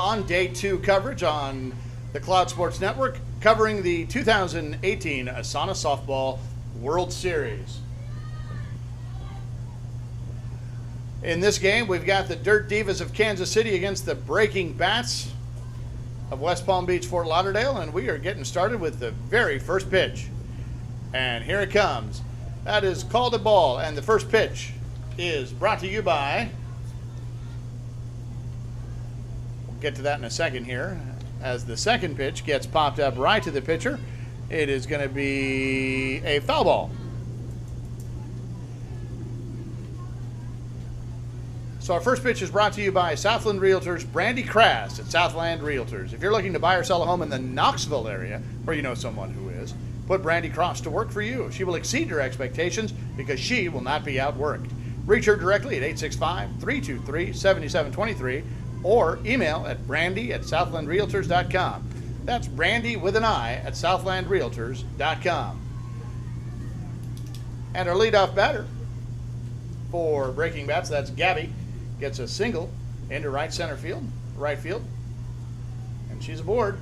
on day 2 coverage on the Cloud Sports Network, covering the 2018 ASANA Softball World Series. In this game, we've got the Dirt Divas of Kansas City against the Breaking Bats of West Palm Beach, Fort Lauderdale, and we are getting started with the very first pitch. And here it comes. That is called a ball, and the first pitch is brought to you by, we'll get to that in a second here, as the second pitch gets popped up right to the pitcher. It is going to be a foul ball. So our first pitch is brought to you by Southland Realtors, Brandy Crass at Southland Realtors. If you're looking to buy or sell a home in the Knoxville area, or you know someone who is, put Brandy Cross to work for you. She will exceed your expectations because she will not be outworked. Reach her directly at 865-323-7723 or email at brandy@southlandrealtors.com. That's Brandy with an I at southlandrealtors.com. And our leadoff batter for Breaking Bats, that's Gabby, gets a single into right field, and she's aboard.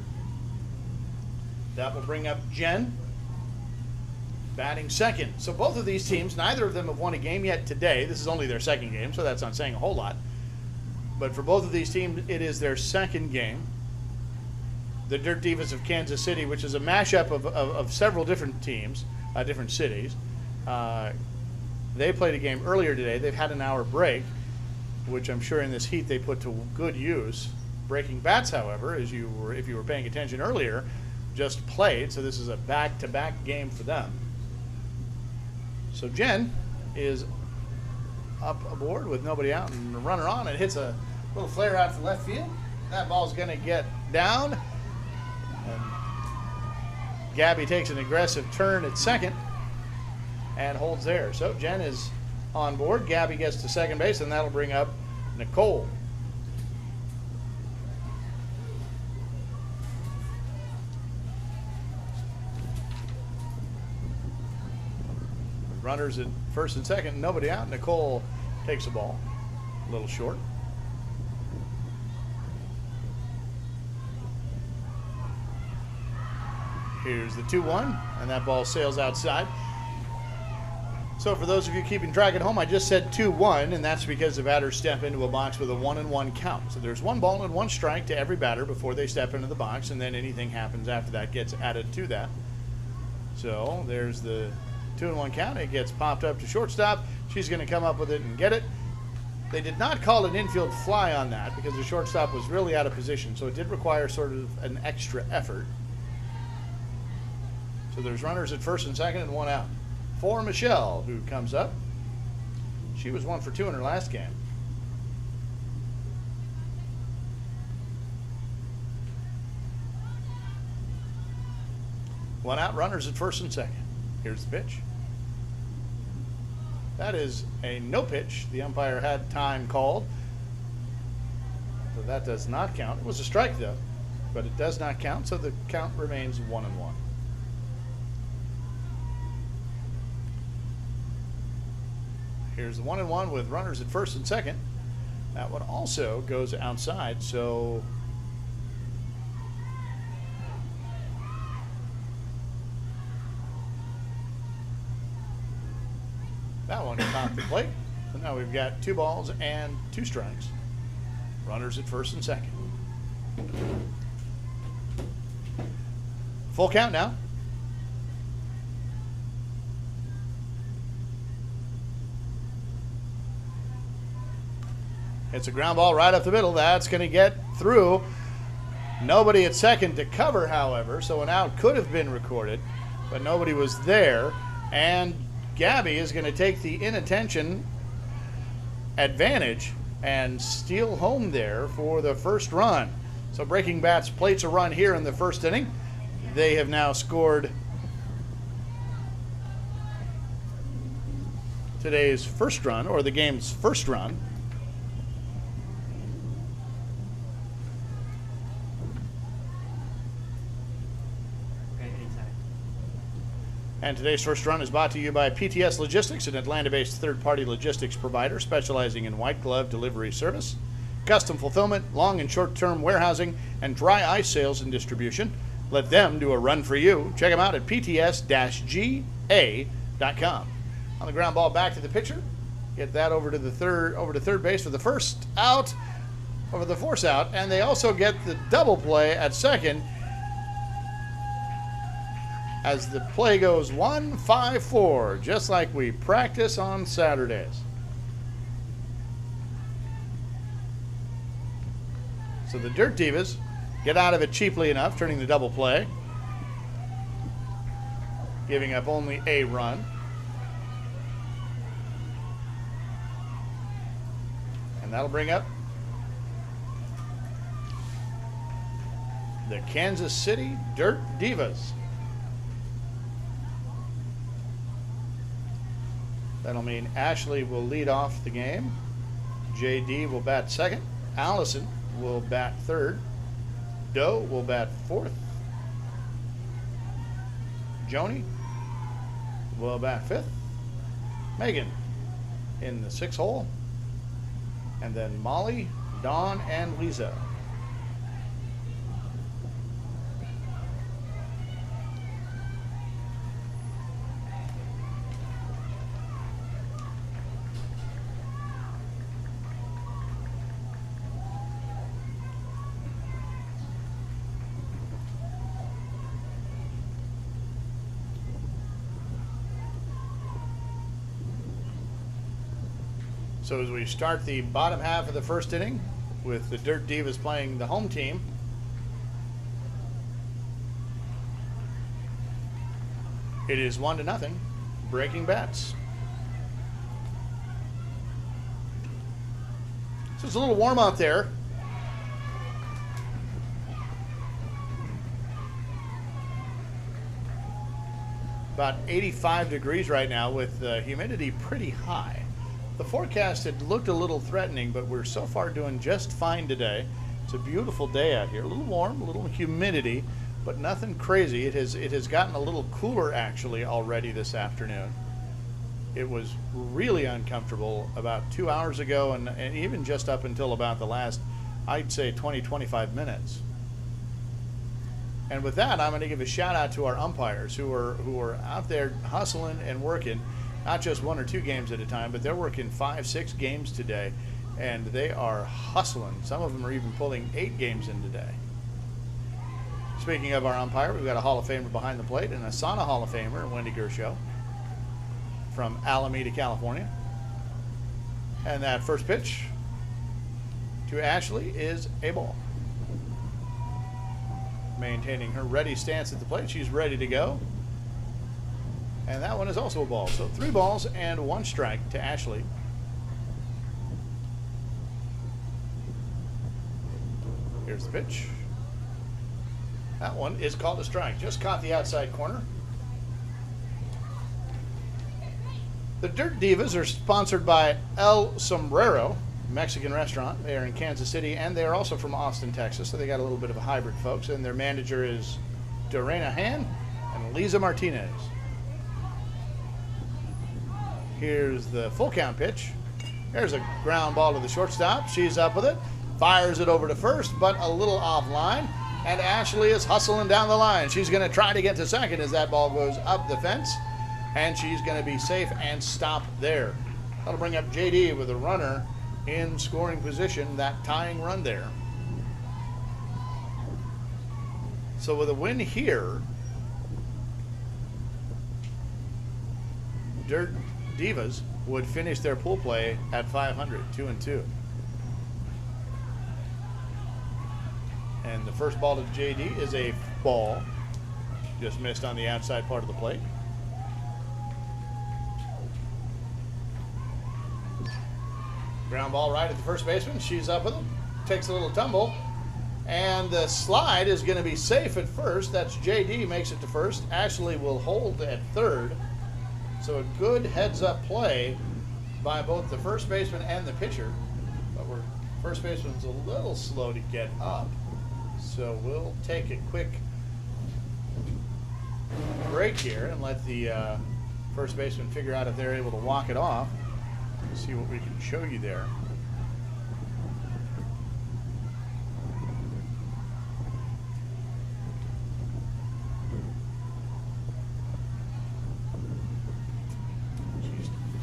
That will bring up Jen, batting second. So both of these teams, neither of them have won a game yet today. This is only their second game, so that's not saying a whole lot. But for both of these teams, it is their second game. The Dirt Divas of Kansas City, which is a mashup of several different teams, different cities. They played a game earlier today. They've had an hour break, which I'm sure in this heat they put to good use. Breaking Bats, however, if you were paying attention earlier, just played, so this is a back-to-back game for them. So Jen is up aboard with nobody out and a runner on. It hits a little flare out to left field. That ball's going to get down. And Gabby takes an aggressive turn at second and holds there. So Jen is on board. Gabby gets to second base, and that'll bring up Nicole. Runners at first and second, nobody out. Nicole takes the ball, a little short. Here's the 2-1, and that ball sails outside. So for those of you keeping track at home, I just said 2-1, and that's because the batters step into a box with a 1-1 count. So there's 1 ball and 1 strike to every batter before they step into the box, and then anything happens after that gets added to that. So there's the 2-1 count. It gets popped up to shortstop. She's going to come up with it and get it. They did not call an infield fly on that because the shortstop was really out of position, so it did require sort of an extra effort. So there's runners at first and second and 1 out. For Michelle, who comes up. She was 1 for 2 in her last game. One out, runners at first and second. Here's the pitch. That is a no pitch. The umpire had time called. So that does not count. It was a strike though, but it does not count, so the count remains 1-1. Here's the 1-1 with runners at first and second. That one also goes outside, so that one topped the plate. So now we've got 2 balls and 2 strikes. Runners at first and second. Full count now. It's a ground ball right up the middle. That's going to get through. Nobody at second to cover, however, so an out could have been recorded, but nobody was there. And Gabby is going to take the inattention advantage and steal home there for the first run. So Breaking Bats plates a run here in the first inning. They have now scored today's first run, or the game's first run. And today's first run is brought to you by PTS Logistics, an Atlanta-based third-party logistics provider specializing in white glove delivery service. custom fulfillment, long and short-term warehousing, and dry ice sales and distribution. Let them do a run for you. Check them out at pts-ga.com. On the ground ball back to the pitcher. Get that over to third base for the first out, over the force out, and they also get the double play at second as the play goes 1-5-4, just like we practice on Saturdays. So the Dirt Divas get out of it cheaply enough, turning the double play, giving up only a run. And that'll bring up the Kansas City Dirt Divas. That'll mean Ashley will lead off the game. JD will bat second. Allison will bat third. Doe will bat fourth. Joni will bat fifth. Megan in the sixth hole. And then Molly, Dawn, and Lisa. So as we start the bottom half of the first inning with the Dirt Divas playing the home team, it is 1-0, breaking bats. So it's a little warm out there. About 85 degrees right now with the humidity pretty high. The forecast had looked a little threatening, but we're so far doing just fine today. It's a beautiful day out here. A little warm, a little humidity, but nothing crazy. It has gotten a little cooler actually already this afternoon. It was really uncomfortable about 2 hours ago and even just up until about the last, I'd say 20-25 minutes. And with that, I'm going to give a shout out to our umpires who are out there hustling and working. Not just 1 or 2 games at a time, but they're working 5-6 games today, and they are hustling. Some of them are even pulling 8 games in today. Speaking of our umpire, we've got a Hall of Famer behind the plate, and ASANA Hall of Famer, Wendy Gershow, from Alameda, California. And that first pitch to Ashley is a ball. Maintaining her ready stance at the plate, she's ready to go. And that one is also a ball. So 3 balls and 1 strike to Ashley. Here's the pitch. That one is called a strike. Just caught the outside corner. The Dirt Divas are sponsored by El Sombrero Mexican restaurant. They are in Kansas City, and they are also from Austin, Texas. So they got a little bit of a hybrid, folks. And their manager is Dorena Han and Lisa Martinez. Here's the full count pitch. There's a ground ball to the shortstop. She's up with it. Fires it over to first, but a little offline. And Ashley is hustling down the line. She's going to try to get to second as that ball goes up the fence. And she's going to be safe and stop there. That'll bring up JD with a runner in scoring position, that tying run there. So with a win here, Dirt Divas would finish their pool play at 500, 2-2. And the first ball to JD is a ball. Just missed on the outside part of the plate. Ground ball right at the first baseman. She's up with him. Takes a little tumble. And the slide is going to be safe at first. That's JD makes it to first. Ashley will hold at third. So a good heads-up play by both the first baseman and the pitcher. But first baseman's a little slow to get up. So we'll take a quick break here and let the first baseman figure out if they're able to walk it off. See what we can show you there.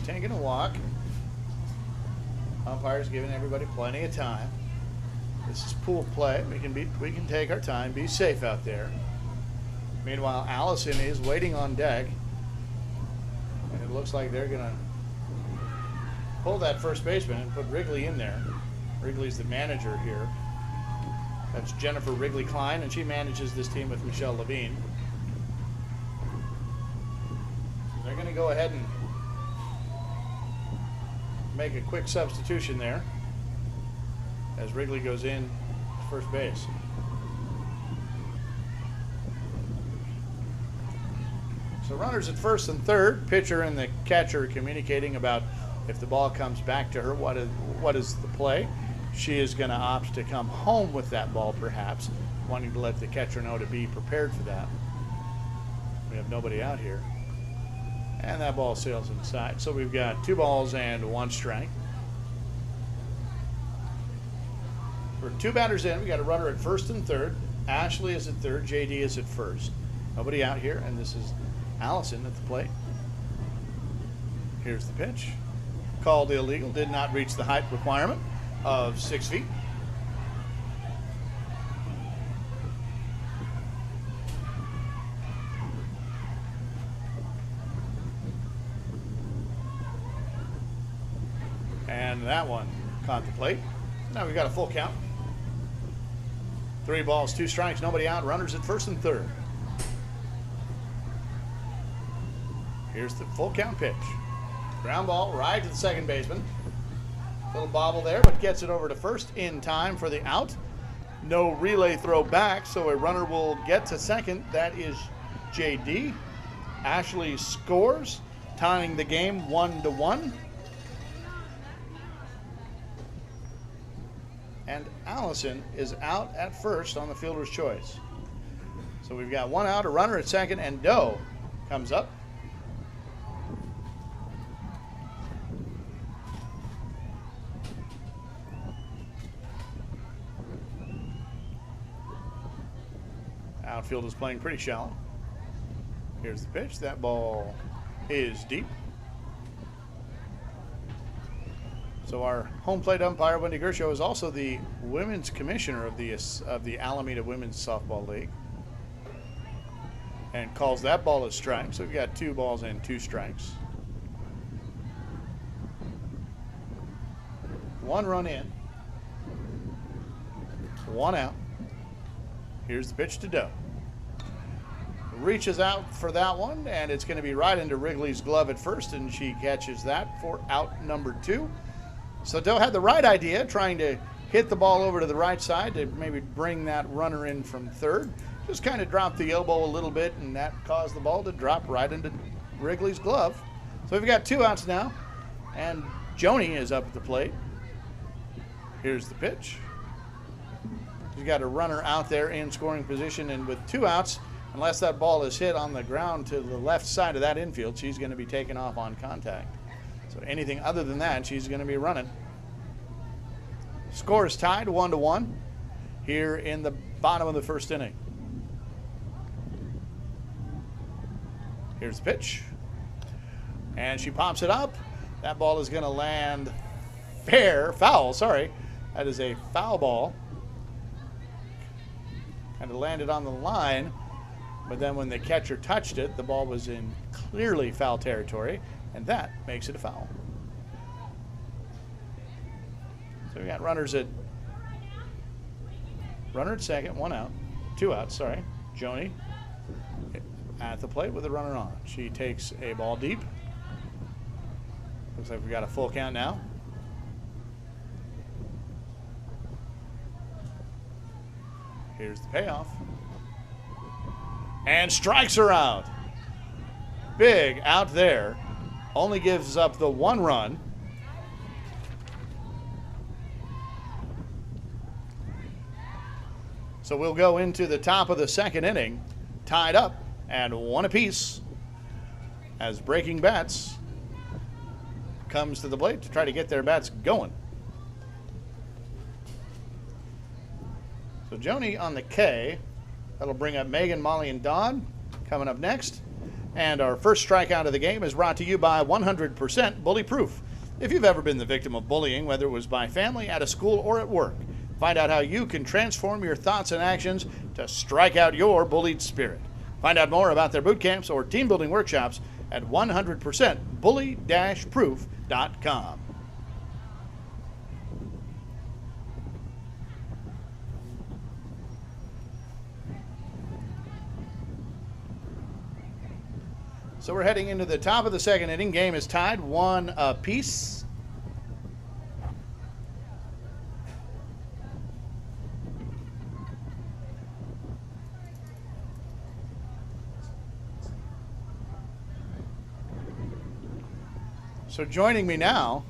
taking a walk. Umpire's giving everybody plenty of time. This is pool play. We can take our time, be safe out there. Meanwhile, Allison is waiting on deck. And it looks like they're gonna pull that first baseman and put Wrigley in there. Wrigley's the manager here. That's Jennifer Wrigley Klein, and she manages this team with Michelle Levine. They're going to go ahead and make a quick substitution there as Wrigley goes in to first base. So runners at first and third. Pitcher and the catcher communicating about if the ball comes back to her, what is the play. She is going to opt to come home with that ball, perhaps, wanting to let the catcher know to be prepared for that. We have nobody out here. And that ball sails inside. So we've got 2 balls and 1 strike. For 2 batters in, we got a runner at first and third. Ashley is at third. JD is at first. Nobody out here, and this is Allison at the plate. Here's the pitch. Called illegal. Did not reach the height requirement of 6 feet. And that one caught the plate. Now we've got a full count. 3 balls, 2 strikes, nobody out. Runners at first and third. Here's the full count pitch. Ground ball right to the second baseman. Little bobble there, but gets it over to first in time for the out. No relay throw back, so a runner will get to second. That is JD. Ashley scores, tying the game 1-1. And Allison is out at first on the fielder's choice. So we've got 1 out, a runner at second, and Doe comes up. Outfield is playing pretty shallow. Here's the pitch. That ball is deep. So our home plate umpire, Wendy Gershow, is also the women's commissioner of the Alameda Women's Softball League, and calls that ball a strike. So we've got 2 balls and 2 strikes. 1 run in, 1 out. Here's the pitch to Doe. Reaches out for that one, and it's going to be right into Wrigley's glove at first, and she catches that for out number 2. So Doe had the right idea, trying to hit the ball over to the right side to maybe bring that runner in from third. Just kind of dropped the elbow a little bit, and that caused the ball to drop right into Wrigley's glove. So we've got 2 outs now, and Joni is up at the plate. Here's the pitch. She's got a runner out there in scoring position, and with 2 outs, unless that ball is hit on the ground to the left side of that infield, she's going to be taken off on contact. So anything other than that, she's going to be running. Score is tied 1-1 here in the bottom of the first inning. Here's the pitch. And she pops it up. That ball is going to land foul, sorry. That is a foul ball. Kind of landed on the line, but then when the catcher touched it, the ball was in clearly foul territory, and that makes it a foul. So we got runner at second, 1 out, 2 outs, sorry. Joni at the plate with a runner on. She takes a ball deep. Looks like we got a full count now. Here's the payoff. And strikes her out. Big out there. Only gives up the 1 run. So we'll go into the top of the second inning, tied up and 1 apiece, as Breaking Bats comes to the plate to try to get their bats going. So Joni on the K. That'll bring up Megan, Molly, and Dawn coming up next. And our first strikeout of the game is brought to you by 100% Bully Proof. If you've ever been the victim of bullying, whether it was by family, at a school, or at work, find out how you can transform your thoughts and actions to strike out your bullied spirit. Find out more about their boot camps or team building workshops at 100%bully-proof.com. So we're heading into the top of the second inning. Game is tied 1 apiece. So joining me now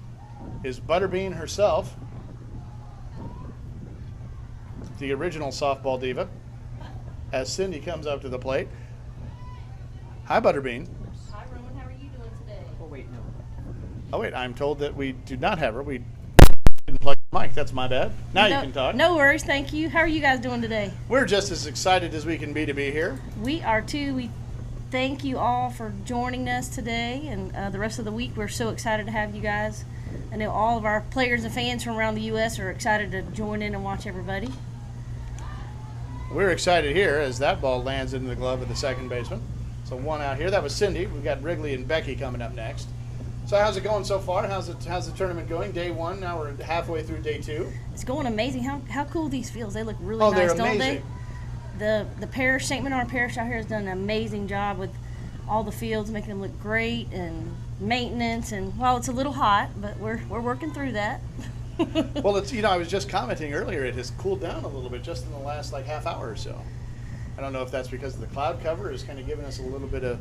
is Butterbean herself, the original softball diva, as Cindy comes up to the plate. Hi, Butterbean. Hi, Roman. How are you doing today? Oh, wait, no. Oh, wait, I'm told that we do not have her. We didn't plug the mic. That's my bad. Now you can talk. No worries. Thank you. How are you guys doing today? We're just as excited as we can be to be here. We are too. We thank you all for joining us today and the rest of the week. We're so excited to have you guys. I know all of our players and fans from around the U.S. are excited to join in and watch everybody. We're excited here as that ball lands into the glove of the second baseman. So one out here. That was Cindy. We've got Wrigley and Becky coming up next. So how's it going so far? How's the tournament going? Day 1. Now we're halfway through day 2. It's going amazing. How cool these fields. They look really Oh, nice, they're don't amazing. they? The parish, St. Menard Parish out here has done an amazing job with all the fields, making them look great and maintenance. And while it's a little hot, but we're working through that. Well, it's I was just commenting earlier. It has cooled down a little bit just in the last half hour or so. I don't know if that's because the cloud cover is kind of giving us a little bit of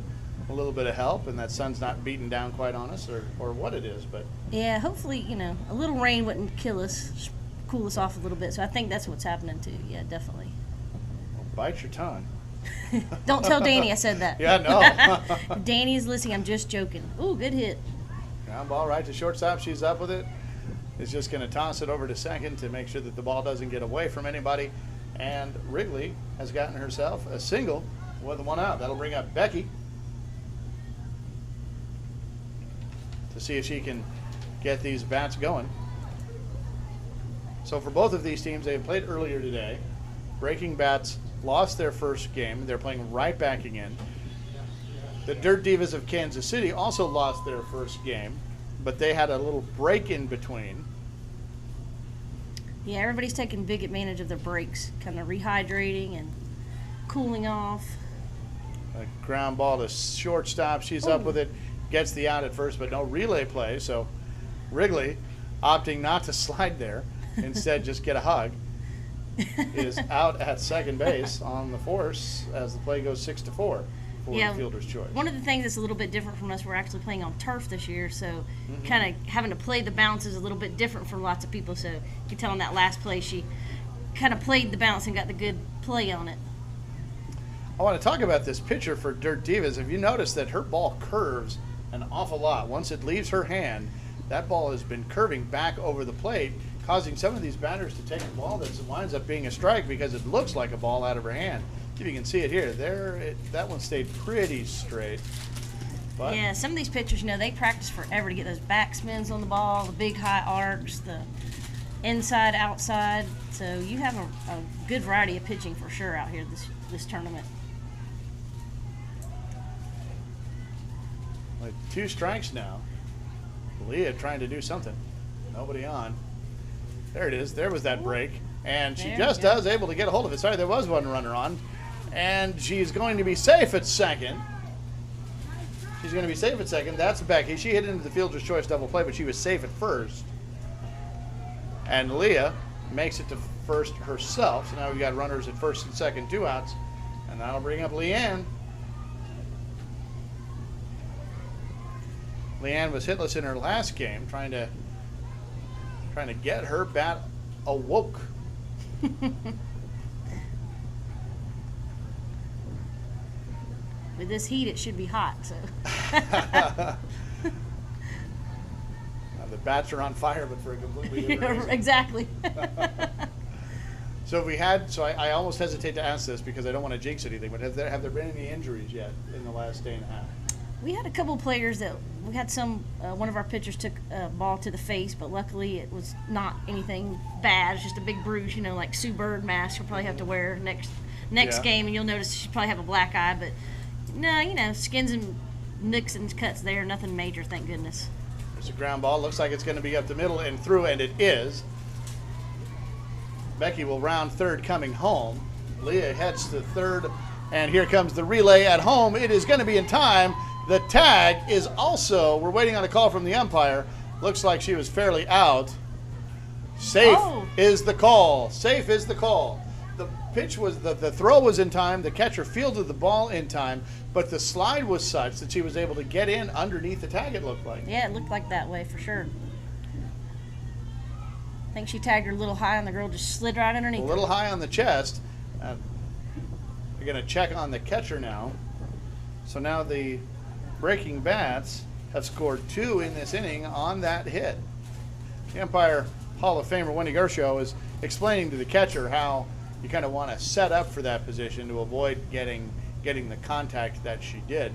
help, and that sun's not beating down quite on us, or what it is. But yeah, hopefully a little rain wouldn't kill us, just cool us off a little bit. So I think that's what's happening too. Yeah, definitely. well, bite your tongue. Don't tell Danny I said that. Yeah, no. Danny is listening. I'm just joking. Ooh, good hit. Ground ball right to shortstop. She's up with it. Is just going to toss it over to second to make sure that the ball doesn't get away from anybody. And Wrigley has gotten herself a single with one out. That'll bring up Becky to see if she can get these bats going. So for both of these teams, they played earlier today. Breaking Bats lost their first game. They're playing right back again. The Dirt Divas of Kansas City also lost their first game, but they had a little break in between. Yeah, everybody's taking big advantage of their breaks, kind of rehydrating and cooling off. A ground ball to shortstop. She's up with it. Gets the out at first, but no relay play. So Wrigley, opting not to slide there, instead just get a hug, is out at second base on the force as the play goes 6-4 for the fielder's choice. One of the things that's a little bit different from us, we're actually playing on turf this year, so kind of having to play the bounce is a little bit different for lots of people. So you can tell in that last play she kind of played the bounce and got the good play on it. I want to talk about this pitcher for Dirt Divas. Have you noticed that her ball curves an awful lot? Once it leaves her hand, that ball has been curving back over the plate, causing some of these batters to take a ball that winds up being a strike because it looks like a ball out of her hand. If you can see it here, that one stayed pretty straight. But yeah, some of these pitchers, they practice forever to get those back spins on the ball, the big high arcs, the inside, outside. So you have a good variety of pitching for sure out here this tournament. With 2 strikes now. Leah trying to do something. Nobody on. There it is. There was that break. And she just is able to get a hold of it. Sorry, there was one runner on. And she's going to be safe at second. She's going to be safe at second. That's Becky. She hit into the fielder's choice double play, but she was safe at first. And Leah makes it to first herself. So now we've got runners at first and second, 2 outs. And that'll bring up Leanne. Leanne was hitless in her last game, trying to get her bat awoke. With this heat, it should be hot. So. The bats are on fire, but for a completely different reason. Exactly. So I almost hesitate to ask this because I don't want to jinx anything, but have there been any injuries yet in the last day and a half? We had a couple players that we had one of our pitchers took a ball to the face, but luckily it was not anything bad. It's just a big bruise, like Sue Bird mask she'll probably have to wear next game, and you'll notice she'll probably have a black eye. But no, skins and nicks and cuts there, nothing major, thank goodness. There's a ground ball. Looks like it's going to be up the middle and through, and it is. Becky will round third coming home. Leah heads to third, and here comes the relay at home. It is going to be in time. The tag is also, we're waiting on a call from the umpire. Looks like she was fairly out. Safe is the call. Safe is the call. The pitch was, the throw was in time. The catcher fielded the ball in time, but the slide was such that she was able to get in underneath the tag, it looked like. Yeah, it looked like that way for sure. I think she tagged her a little high, and the girl just slid right underneath. A little high on the chest. We're going to check on the catcher now. So now the Breaking Bats have scored 2 in this inning on that hit. The umpire, Hall of Famer Wendy Gershow, is explaining to the catcher how you kind of want to set up for that position to avoid getting the contact that she did.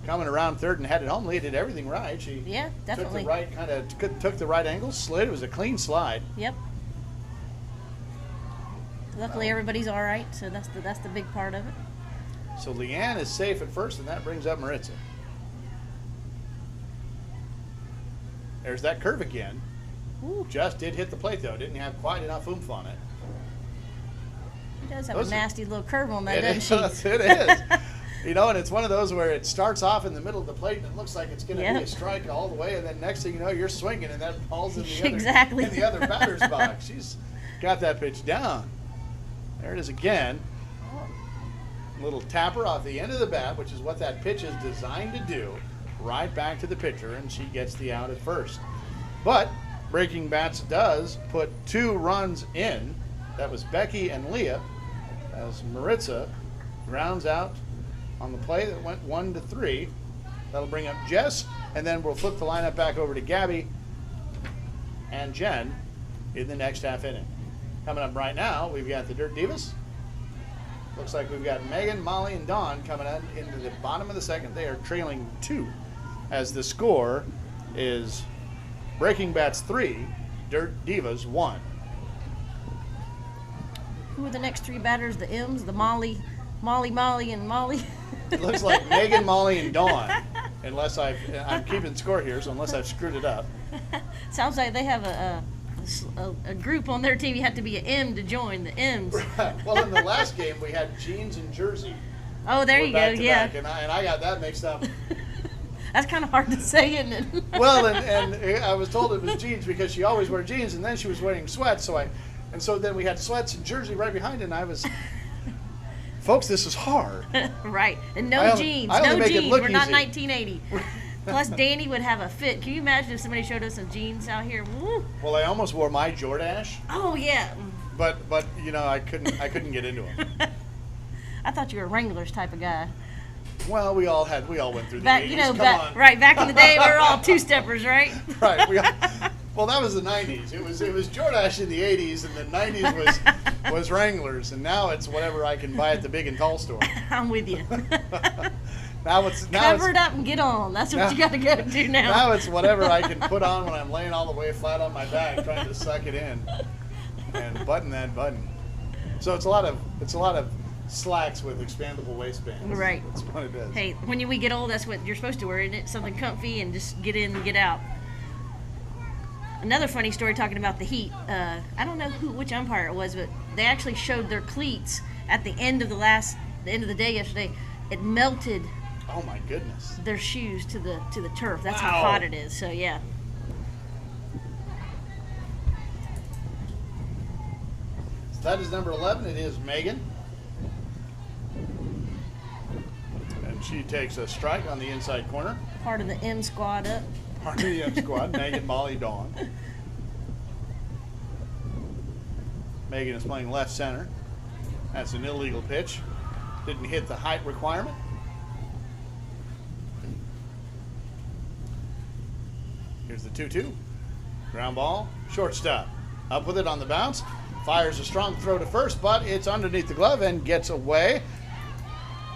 Coming around third and headed home, Leah did everything right. She definitely took the right angle, slid. It was a clean slide. Yep. Luckily, everybody's all right, so that's the big part of it. So Leanne is safe at first, and that brings up Maritza. There's that curve again. Ooh. Just did hit the plate, though. Didn't have quite enough oomph on it. She does have a nasty little curve on that, doesn't she? It is. And it's one of those where it starts off in the middle of the plate, and it looks like it's going to be a strike all the way, and then next thing you know, you're swinging, and that ball's in the other batter's box. She's got that pitch down. There it is again. Little tapper off the end of the bat, which is what that pitch is designed to do, right back to the pitcher, and she gets the out at first. But Breaking Bats does put 2 runs in. That was Becky and Leah, as Maritza grounds out on the play that went 1-3. That'll bring up Jess, and then we'll flip the lineup back over to Gabby and Jen in the next half inning. Coming up right now, we've got the Dirt Divas. Looks like we've got Megan, Molly, and Dawn coming in into the bottom of the second. They are trailing 2, as the score is Breaking Bats 3, Dirt Divas 1. Who are the next 3 batters? The M's, the Molly, and Molly. It looks like Megan, Molly, and Dawn. Unless I'm keeping score here, so unless I've screwed it up. Sounds like they have a group on their team. You have to be an M to join the M's. Right. Well, in the last game we had jeans and jersey. Oh, there you go. Yeah. Back, and I got that mixed up. That's kind of hard to say, isn't it? Well, and I was told it was jeans because she always wore jeans, and then she was wearing sweats. So then we had sweats and jersey right behind it, and I was, folks, this is hard. Right, and no jeans. We're not 1980. Plus, Danny would have a fit. Can you imagine if somebody showed us some jeans out here? Woo. Well, I almost wore my Jordache. Oh yeah. But I couldn't get into them. I thought you were a Wranglers type of guy. Well, we all went through the 80s. Back in the day, we were all two-steppers, right? Right. Well, that was the 90s. It was Jordache in the 80s, and the 90s was Wranglers, and now it's whatever I can buy at the big and tall store. I'm with you. Now cover it up and get on. That's what you got to go do now. Now it's whatever I can put on when I'm laying all the way flat on my back trying to suck it in and button that button. So it's a lot of slacks with expandable waistbands. Right. That's what it is. Hey, when we get old, that's what you're supposed to wear, isn't it? Something comfy and just get in and get out. Another funny story talking about the heat. I don't know which umpire it was, but they actually showed their cleats at the end of the day yesterday. It melted. Oh my goodness. Their shoes to the turf. That's how hot it is. So yeah. So that is number 11. It is Megan. And she takes a strike on the inside corner. Part of the M squad up. Part of the M squad. Megan, Molly, Dawn. Megan is playing left center. That's an illegal pitch. Didn't hit the height requirement. Here's the 2-2. Ground ball, shortstop. Up with it on the bounce. Fires a strong throw to first, but it's underneath the glove and gets away.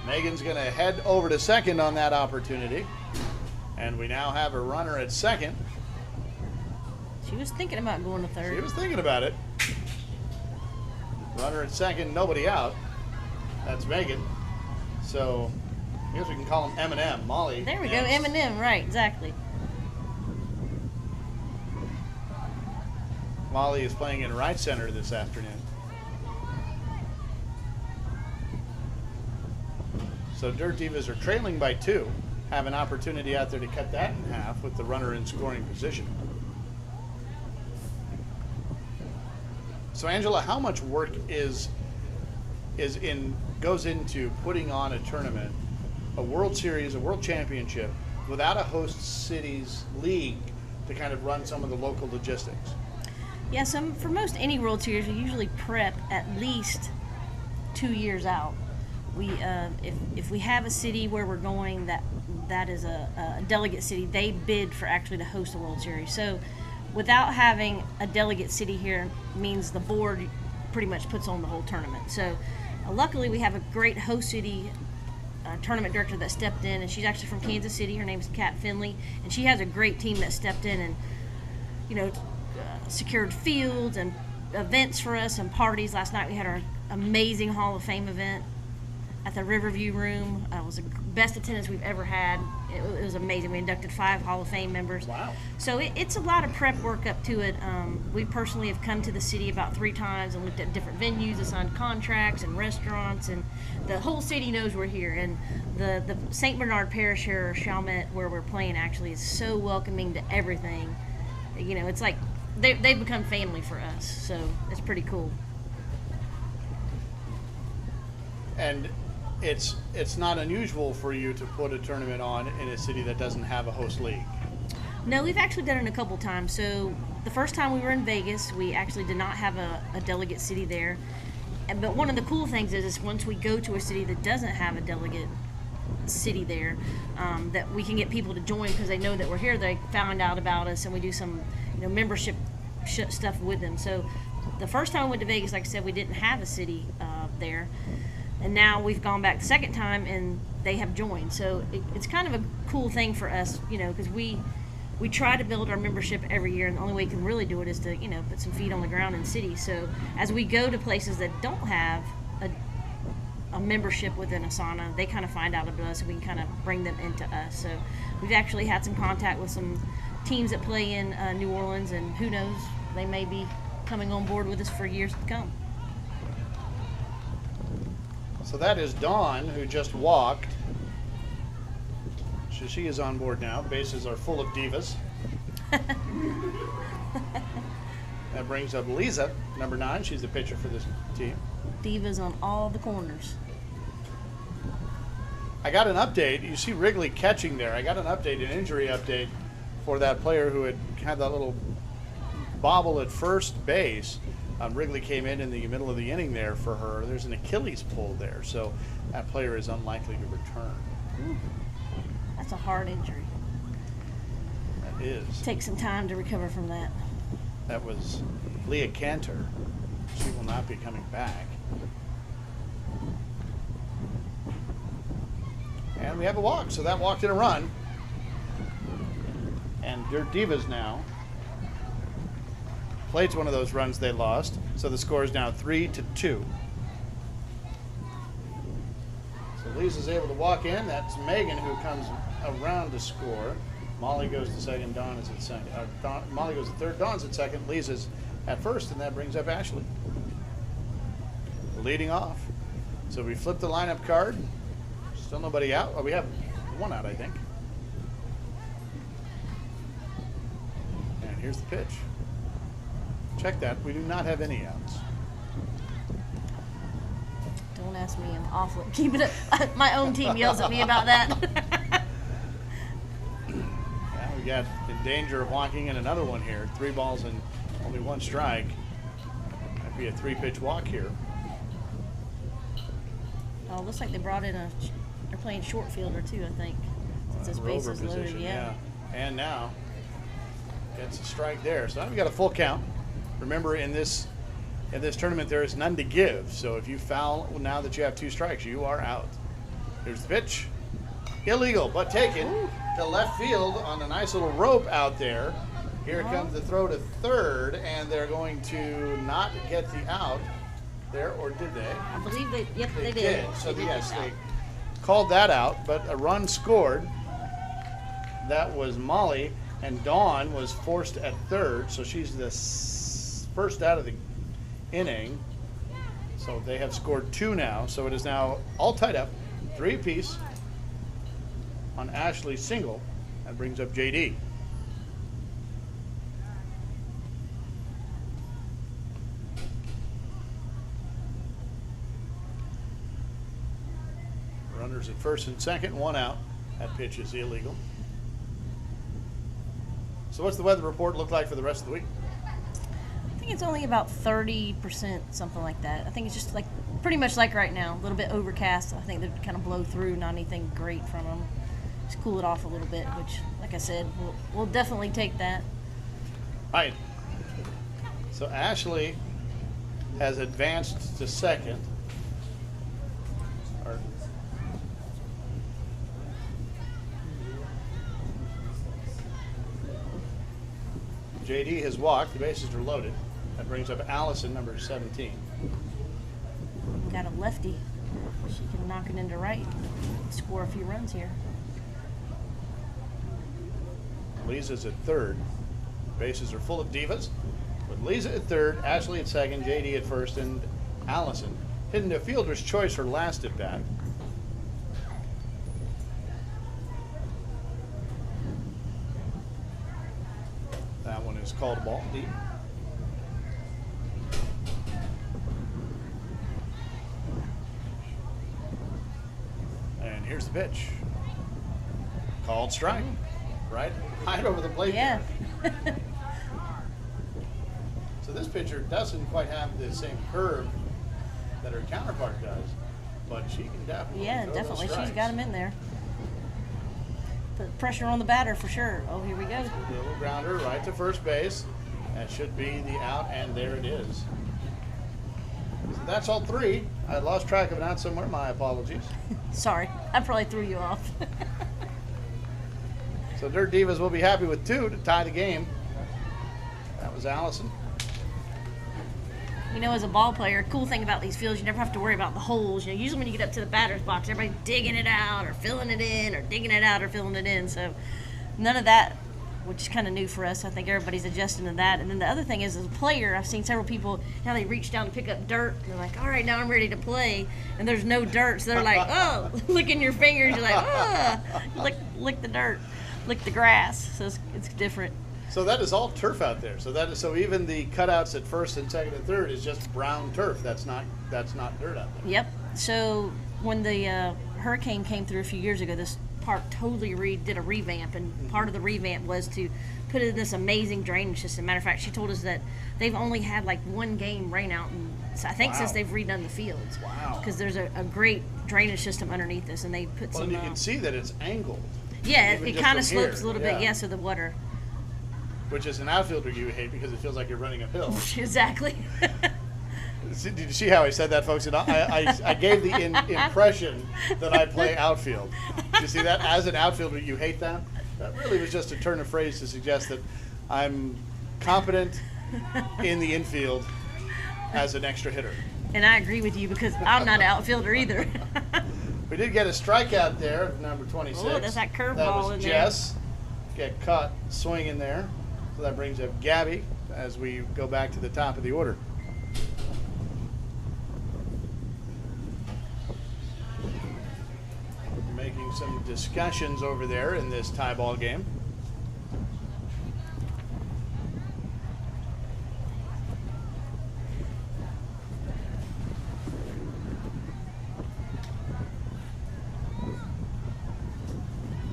Megan's going to head over to second on that opportunity. And we now have a runner at second. She was thinking about going to third. She was thinking about it. Runner at second, nobody out. That's Megan. So I guess we can call him M&M, Molly. There we go, M&M, right, exactly. Molly is playing in right center this afternoon. So Dirt Divas are trailing by 2. Have an opportunity out there to cut that in half with the runner in scoring position. So Angela, how much work goes into putting on a tournament, a World Series, a World Championship, without a host city's league to kind of run some of the local logistics? Yeah, so for most any World Series, we usually prep at least 2 years out. We, if we have a city where we're going that is a delegate city, they bid for actually to host a World Series. So without having a delegate city here means the board pretty much puts on the whole tournament. So luckily we have a great host city tournament director that stepped in, and she's actually from Kansas City. Her name's Kat Finley, and she has a great team that stepped in and, secured fields and events for us and parties. Last night we had our amazing Hall of Fame event at the Riverview Room. It was the best attendance we've ever had. It was amazing. We inducted 5 Hall of Fame members. Wow. So it's a lot of prep work up to it. We personally have come to the city about 3 times and looked at different venues, assigned contracts and restaurants, and the whole city knows we're here. And the St. Bernard Parish here, or Chalmette, where we're playing, actually is so welcoming to everything. It's like they've become family for us. So it's pretty cool. And it's not unusual for you to put a tournament on in a city that doesn't have a host league. No, we've actually done it a couple times. So the first time we were in Vegas, we actually did not have a delegate city there. But one of the cool things is once we go to a city that doesn't have a delegate city there, that we can get people to join because they know that we're here. They found out about us, and we do some membership stuff with them. So the first time we went to Vegas, like I said, we didn't have a city there. And now we've gone back the second time, and they have joined. So it's kind of a cool thing for us, because we try to build our membership every year, and the only way we can really do it is to, put some feet on the ground in cities. So as we go to places that don't have a membership within ASANA, they kind of find out about us, and we can kind of bring them into us. So we've actually had some contact with some teams that play in New Orleans, and who knows, they may be coming on board with us for years to come. So that is Dawn, who just walked. So she is on board now. Bases are full of divas. That brings up Lisa, number 9. She's the pitcher for this team. Divas on all the corners. I got an update. You see Wrigley catching there. I got an update, an injury update for that player who had that little bobble at first base. Wrigley came in the middle of the inning there for her. There's an Achilles pull there, so that player is unlikely to return. Ooh, that's a hard injury. That is. Take some time to recover from that. That was Leah Cantor. She will not be coming back. And we have a walk, so that walked in a run. And Dirt Divas now played one of those runs they lost, so the score is now 3-2. So Lisa's able to walk in. That's Megan who comes around to score. Molly goes to second. Dawn is at second. Molly goes to third. Dawn's at second. Lisa's at first, and that brings up Ashley leading off. So we flip the lineup card. Still nobody out. Oh, we have one out, I think. And here's the pitch. Check that. We do not have any outs. Don't ask me. I'm awful at keeping it. My own team yells at me about that. Yeah, we got in danger of walking in another one here. 3 balls and only 1 strike. Might be a 3-pitch walk here. Oh, looks like they brought in they're playing short fielder too, I think. Since this base is loaded, yeah. And now gets a strike there. So now we got a full count. Remember, in this tournament, there is none to give. So if you foul now that you have 2 strikes, you are out. Here's the pitch. Illegal, but taken to left field on a nice little rope out there. Here comes the throw to third, and they're going to not get the out there, or did they? I believe they, yep, they did. So They did yes, get they out. called that out, but a run scored. That was Molly, and Dawn was forced at third, so she's the first out of the inning. So they have scored 2 now, so it is now all tied up, 3 apiece on Ashley's single. That brings up JD. Runners at first and second, 1 out. That pitch is illegal. So what's the weather report look like for the rest of the week? I think it's only about 30%, something like that. I think it's just like pretty much like right now, a little bit overcast. I think they kind of blow through, not anything great from them. Just cool it off a little bit, which, like I said, we'll definitely take that. All right. So Ashley has advanced to second. Or- JD has walked. The bases are loaded. That brings up Allison, number 17. Got a lefty. She can knock it into right, score a few runs here. Lisa's at third. Bases are full of Divas. With Lisa at third, Ashley at second, JD at first, and Allison hitting a fielder's choice her last at bat. That one is called a ball deep. And here's the pitch. Called strike. Right over the plate. Yeah. there. So this pitcher doesn't quite have the same curve that her counterpart does, but she can definitely. Yeah, throw definitely. those She's got him in there. Put pressure on the batter for sure. Oh, here we go. Little grounder right to first base. That should be the out, and there it is. So that's all 3. I lost track of it out somewhere. My apologies. Sorry, I probably threw you off. So Dirt Divas will be happy with 2 to tie the game. That was Allison. You know, as a ball player, cool thing about these fields, you never have to worry about the holes. You know, usually when you get up to the batter's box, everybody's digging it out or filling it in, or digging it out or filling it in. So none of that, which is kind of new for us. I think everybody's adjusting to that. And then the other thing is, as a player, I've seen several people, now they reach down to pick up dirt, and they're like, all right, now I'm ready to play. And there's no dirt, so they're like, oh, licking your fingers. You're like, oh, lick the dirt, lick the grass. So it's different. So that is all turf out there. So even the cutouts at first and second and third is just brown turf. That's not dirt out there. Yep. So when the hurricane came through a few years ago, this park totally did a revamp, and part of the revamp was to put in this amazing drainage system. Matter of fact, she told us that they've only had like 1 game rain out, I think since they've redone the fields. Wow. Because there's a great drainage system underneath this, and they put Well, some. and you can see that it's angled. Yeah, even it just kind of from here. slopes a little bit. Yeah, so the water. Which is an outfielder you hate because it feels like you're running uphill. Exactly. Did you see how I said that, folks? I gave the impression that I play outfield. Did you see that? As an outfielder, you hate that? That really was just a turn of phrase to suggest that I'm competent in the infield as an extra hitter. And I agree with you because I'm not an outfielder either. We did get a strikeout there of number 26. Oh, that's that curveball That was in there. Jess. Get caught swinging there. So that brings up Gabby as we go back to the top of the order. Making some discussions over there in this tie ball game.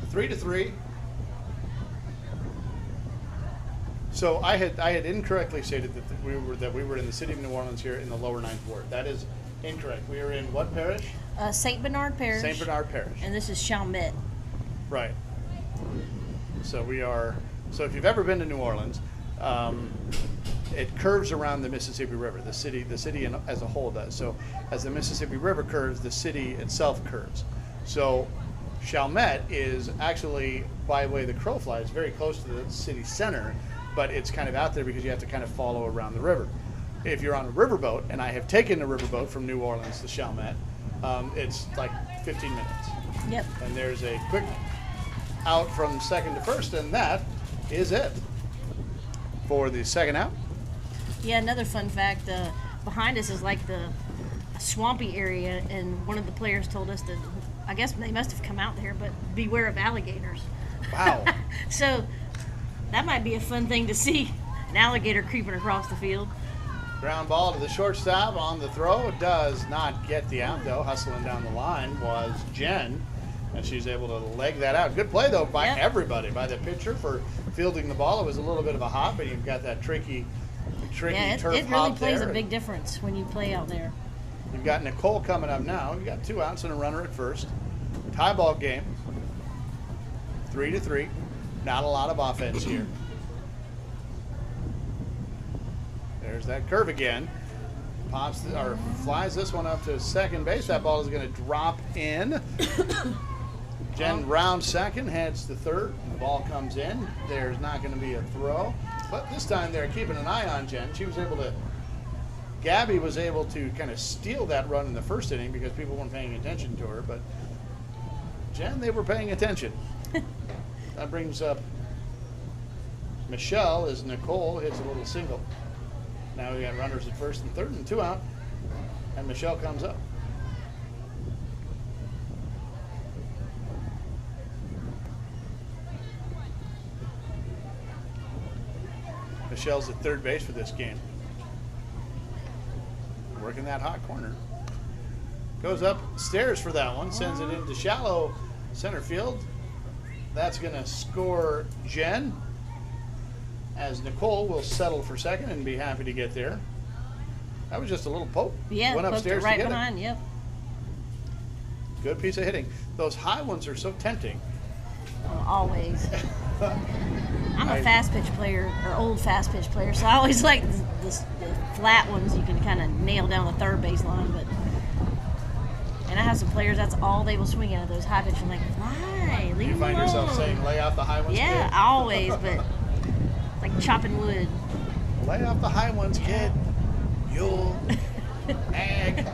Three to 3. So I had incorrectly stated that we were in the city of New Orleans here in the lower 9th ward. That is incorrect. We are in what parish? St. Bernard Parish. St. Bernard Parish. And this is Chalmette. Right. So we are. So if you've ever been to New Orleans, it curves around the Mississippi River. The city as a whole does. So as the Mississippi River curves, the city itself curves. So Chalmette is actually, by the way the crow flies, very close to the city center, but it's kind of out there because you have to kind of follow around the river. If you're on a riverboat, and I have taken a riverboat from New Orleans to Chalmette, it's like 15 minutes. Yep. And there's a quick out from second to first, and that is it for the second out. Yeah, another fun fact, behind us is like the swampy area, and one of the players told us that, I guess they must have come out there, but beware of alligators. Wow. So that might be a fun thing to see, an alligator creeping across the field. Ground ball to the shortstop on the throw. Does not get the out, though. Hustling down the line was Jen, and she's able to leg that out. Good play, though, by everybody, by the pitcher for fielding the ball. It was a little bit of a hop, and you've got that tricky Yeah, turf it really hop plays there. a big difference when you play out there. You've got Nicole coming up now. You've got 2 outs and a runner at first. Tie ball game. 3-3. Not a lot of offense here. There's that curve again. Flies this one up to second base. That ball is going to drop in. Jen rounds second, heads to third. The ball comes in. There's not going to be a throw. But this time they're keeping an eye on Jen. Gabby was able to kind of steal that run in the first inning because people weren't paying attention to her. But Jen, they were paying attention. That brings up Michelle as Nicole hits a little single. Now we got runners at first and third and 2 out. And Michelle comes up. Michelle's at third base for this game. Working that hot corner. Goes upstairs for that one. Sends it into shallow center field. That's going to score Jen, as Nicole will settle for second and be happy to get there. That was just a little poke. Yeah, went poked upstairs it right to get behind. it. Yep. Good piece of hitting. Those high ones are so tempting. Oh, always. I'm a fast pitch player, or old fast pitch player, so I always like the flat ones you can kind of nail down the third base line. But and I have some players that's all they will swing at, those high pitch. I'm like, why? Leave You them find alone. yourself saying, lay off the high ones, Yeah, kid? always, but like chopping wood. Lay off the high ones, kid. You'll ag.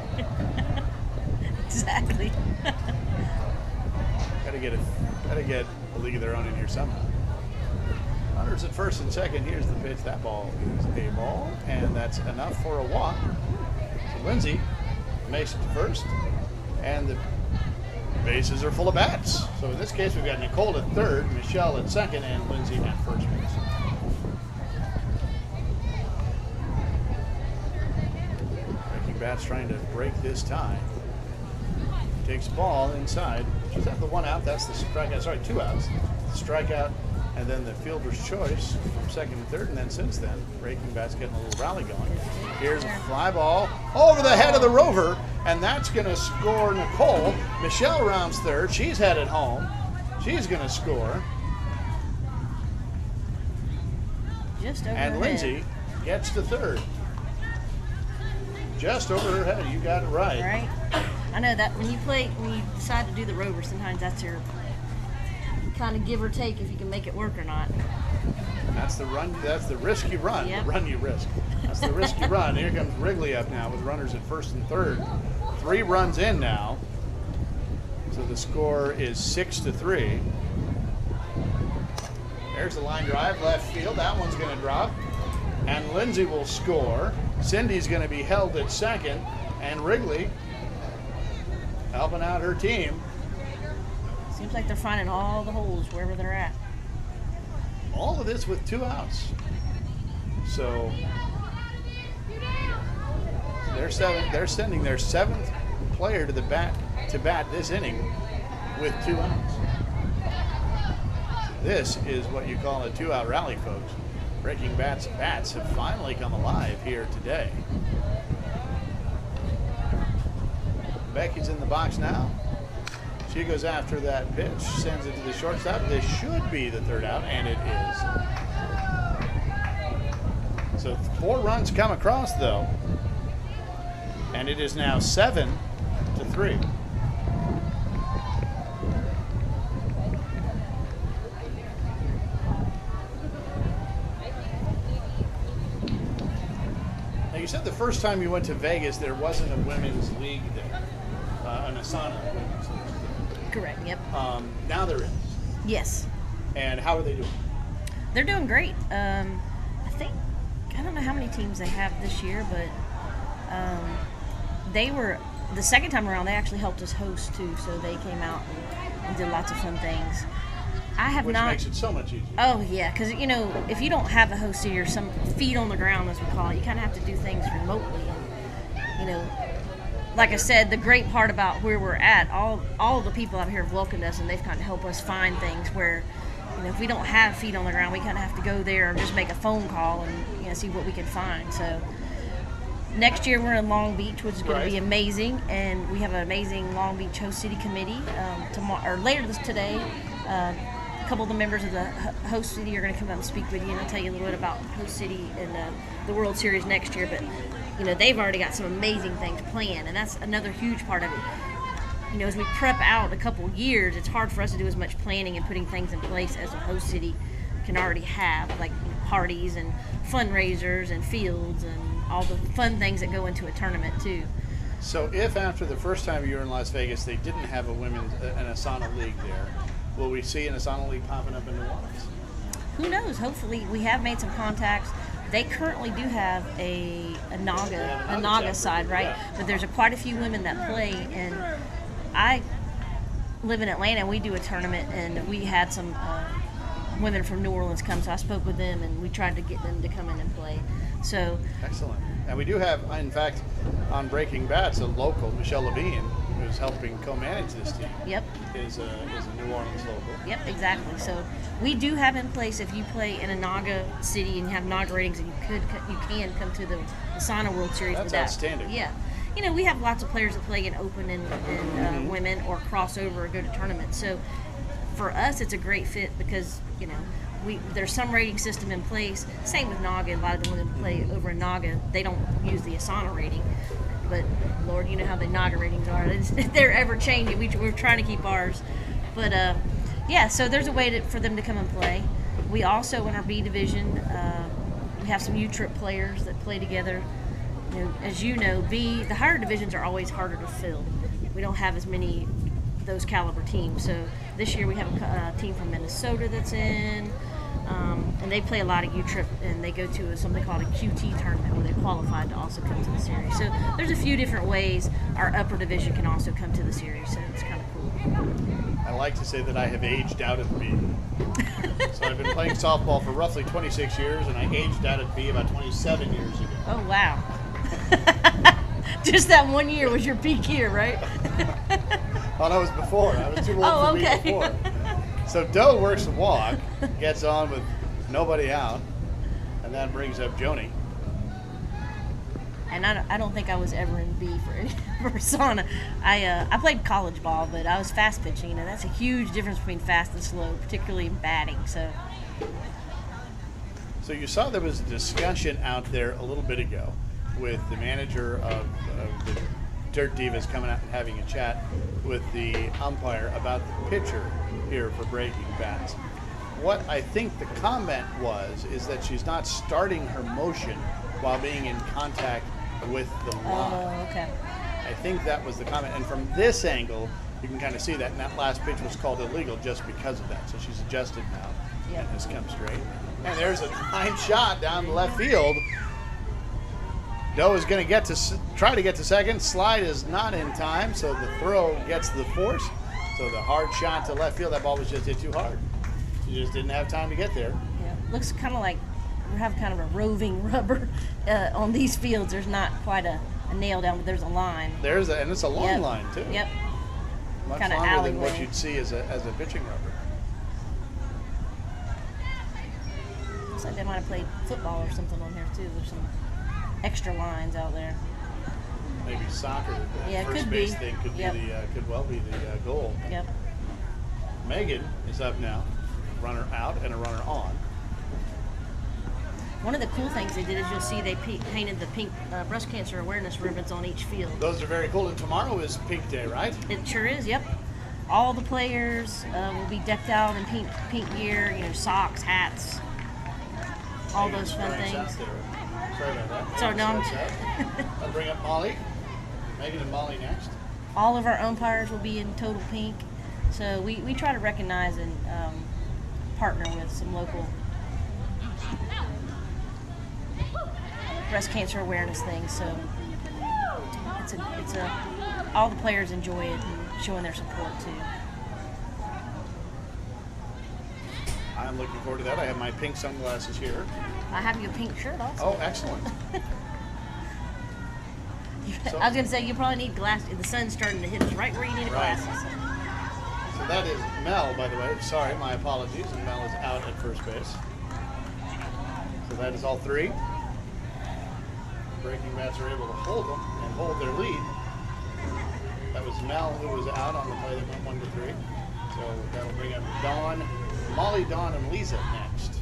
Exactly. Gotta get a league of their own in here somehow. Runners at first and second. Here's the pitch. That ball is a ball, and that's enough for a walk. So Lindsay makes it to first, and the bases are full of bats. So in this case, we've got Nicole at third, Michelle at second, and Lindsay at first base. Breaking bats trying to break this tie. Takes ball inside. She's at the 1 out. That's the strikeout. Sorry, 2 outs. Strikeout, and then the fielder's choice from second and third. And then since then, Breaking Bat's getting a little rally going. Here's a fly ball over the head of the rover, and that's going to score Nicole. Michelle rounds third. She's headed home. She's going to score. Just over And her Lindsay head. gets to third. Just over her head. You got it right. Right. I know that when you decide to do the rover, sometimes that's your kind of give or take if you can make it work or not. That's the run. That's the risk you run. Yep. The run you risk. That's the risk you run. Here comes Wrigley up now with runners at first and third. 3 runs in now. So the score is 6-3. There's the line drive, left field. That one's going to drop. And Lindsay will score. Cindy's going to be held at second. And Wrigley helping out her team. Seems like they're finding all the holes wherever they're at. All of this with 2 outs. So they're sending their 7th player to bat this inning with 2 outs. This is what you call a 2-out rally, folks. Breaking Bats have finally come alive here today. Becky's in the box now. She goes after that pitch, sends it to the shortstop. This should be the 3rd out, and it is. So 4 runs come across, though. And it is now 7-3. said the first time you went to Vegas, there wasn't a women's league there, an ASANA women's league. Correct. Yep. Now there is. Yes. And how are they doing? They're doing great. I don't know how many teams they have this year, but they were, the second time around, they actually helped us host too, so they came out and did lots of fun things. Which makes it so much easier. Oh, yeah, because, if you don't have a host city or some feet on the ground, as we call it, you kind of have to do things remotely. And, like I said, the great part about where we're at, all the people out here have welcomed us, and they've kind of helped us find things where, if we don't have feet on the ground, we kind of have to go there or just make a phone call and, see what we can find. So next year we're in Long Beach, which is going to be amazing, and we have an amazing Long Beach host city committee. Tomorrow or later today, a couple of the members of the host city are going to come out and speak with you, and I'll tell you a little bit about host city and the World Series next year. But they've already got some amazing things planned, and that's another huge part of it. As we prep out a couple years, it's hard for us to do as much planning and putting things in place as a host city can already have, like parties and fundraisers and fields and all the fun things that go into a tournament too. So if after the first time you were in Las Vegas they didn't have an ASANA league there, will we see an ASANA league popping up in New Orleans? Who knows? Hopefully. We have made some contacts. They currently do have a Naga side, right? Yeah. But there's quite a few women that play, and I live in Atlanta, and we do a tournament, and we had some women from New Orleans come, so I spoke with them, and we tried to get them to come in and play. So excellent. And we do have, in fact, on Breaking Bats, a local, Michelle Levine, who's helping co-manage this team. Yep. Is a New Orleans local. Yep, exactly. So we do have in place, if you play in a Naga city and you have Naga ratings, and you can come to the ASANA World Series. That's with that. Outstanding. Yeah. We have lots of players that play in open and women or crossover or go to tournaments. So for us, it's a great fit because, there's some rating system in place. Same with Naga. A lot of the women play over in Naga. They don't use the ASANA rating. But, Lord, you know how the Naga ratings are. They're ever changing. We're trying to keep ours. But, so there's a way for them to come and play. We also, in our B division, we have some U-Trip players that play together. As you know, the higher divisions are always harder to fill. We don't have as many those caliber teams. So this year we have a team from Minnesota that's in, and they play a lot of U-Trip, and they go to something called a QT tournament where they're qualified to also come to the series. So there's a few different ways our upper division can also come to the series, so it's kind of cool. I like to say that I have aged out of B. So I've been playing softball for roughly 26 years, and I aged out of B about 27 years ago. Oh, wow. Just that 1 year was your peak year, right? Oh, that was before. I was too old for me before. So Doe works a walk, gets on with nobody out, and that brings up Joni. And I don't think I was ever in B for ASANA. I played college ball, but I was fast pitching. That's a huge difference between fast and slow, particularly in batting. So you saw there was a discussion out there a little bit ago with the manager of the Dirt Divas coming out and having a chat with the umpire about the pitcher here for Breaking Bats. What I think the comment is that she's not starting her motion while being in contact with the line. Oh, okay. I think that was the comment. And from this angle, you can kind of see that. And that last pitch was called illegal just because of that. So she's adjusted now. Yep. And has come straight. And there's a line shot down the left field. Doe is going to try to get to second. Slide is not in time, so the throw gets the force. So the hard shot to left field, that ball was just hit too hard. She just didn't have time to get there. Yeah, looks kind of like we have kind of a roving rubber on these fields. There's not quite a nail down, but there's a line. And it's a long line too. Yep. Much Kinda longer alleyway. than what you'd see as a pitching rubber. Looks like they might have played football or something on here too. There's some extra lines out there. Maybe soccer. Yeah, first could base be. thing Yep. could well be the goal. Yep. Megan is up now. Runner out and a runner on. One of the cool things they did is you'll see they painted the pink breast cancer awareness ribbons on each field. Those are very cool. And tomorrow is Pink Day, right? It sure is. Yep. All the players will be decked out in pink gear. Socks, hats, all those fun things. Sorry about that. Sorry, no. I'll bring up Molly. Megan and Molly next. All of our umpires will be in total pink. So we try to recognize and partner with some local breast cancer awareness things. So it's all the players enjoy it and showing their support too. I'm looking forward to that. I have my pink sunglasses here. I have you a pink shirt also. Oh, excellent. I was going to say, you probably need glasses. The sun's starting to hit us right where you need Right. glasses. So that is Mel, by the way. Sorry, my apologies. And Mel is out at first base. So that is all three. Breaking bats are able to hold them and hold their lead. That was Mel who was out on the play that went 1 to 3. So that'll bring up Dawn, Molly, Dawn, and Lisa next.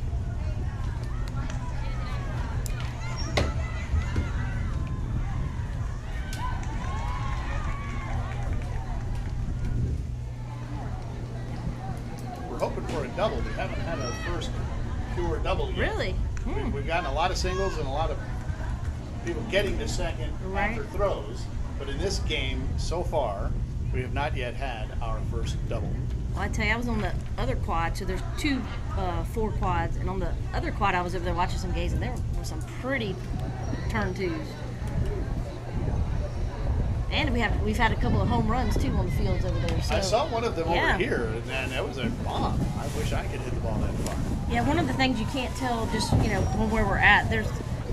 We're hoping for a double. We haven't had our first pure double yet. Really? We've gotten a lot of singles and a lot of people getting to second after throws. But in this game, so far, we have not yet had our first double. Well, I tell you, I was on the other quad, so there's 4 quads, and on the other quad, I was over there watching some games, and there were some pretty turn twos. And we've had a couple of home runs too on the fields over there. So. I saw one of them Yeah. over here, and that was a bomb. I wish I could hit the ball that far. Yeah, one of the things you can't tell just from where we're at.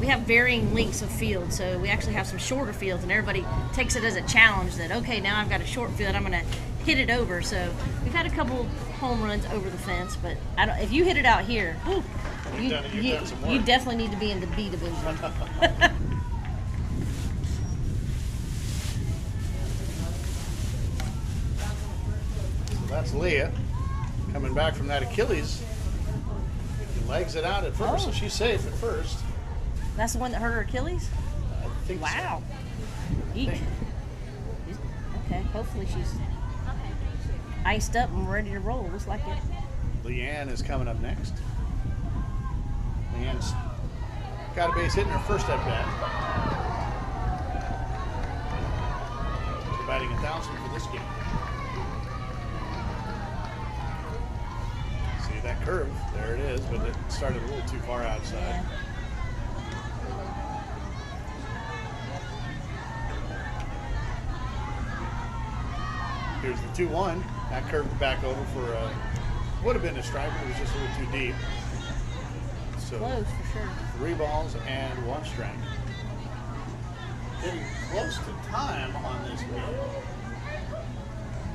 We have varying lengths of field, so we actually have some shorter fields, and everybody takes it as a challenge that okay, now I've got a short field, I'm going to hit it over. So we've had a couple home runs over the fence, but if you hit it out here, whew, You've done some work. you definitely need to be in the B division. So that's Leah coming back from that Achilles. She legs it out at first, so she's safe at first. That's the one that hurt her Achilles? I think so. Wow. Eek. Okay, hopefully she's iced up and ready to roll. Looks like it. Leanne is coming up next. Leanne's got a base hit in her first at bat. She's batting 1,000 for this game. See that curve? There it is, but it started a little too far outside. Yeah. Here's the 2-1. That curved back over for would have been a strike, but it was just a little too deep. So Close for sure. 3 balls and 1 strike. Getting close to time on this game.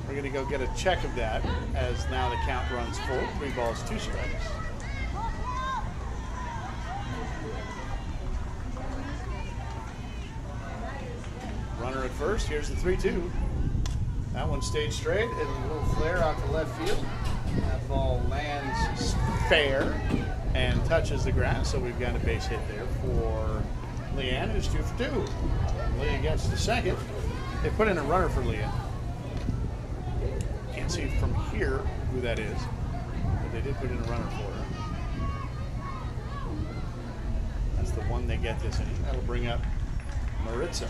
We're going to go get a check of that as now the count runs full. 3 balls, 2 strikes. Runner at first. Here's the 3-2. That one stayed straight, and a little flare out to left field. That ball lands fair and touches the grass, so we've got a base hit there for Leanne, who's 2 for 2. Leah gets to second. They put in a runner for Leah. Can't see from here who that is, but they did put in a runner for her. That's the one they get this inning. That'll bring up Maritza.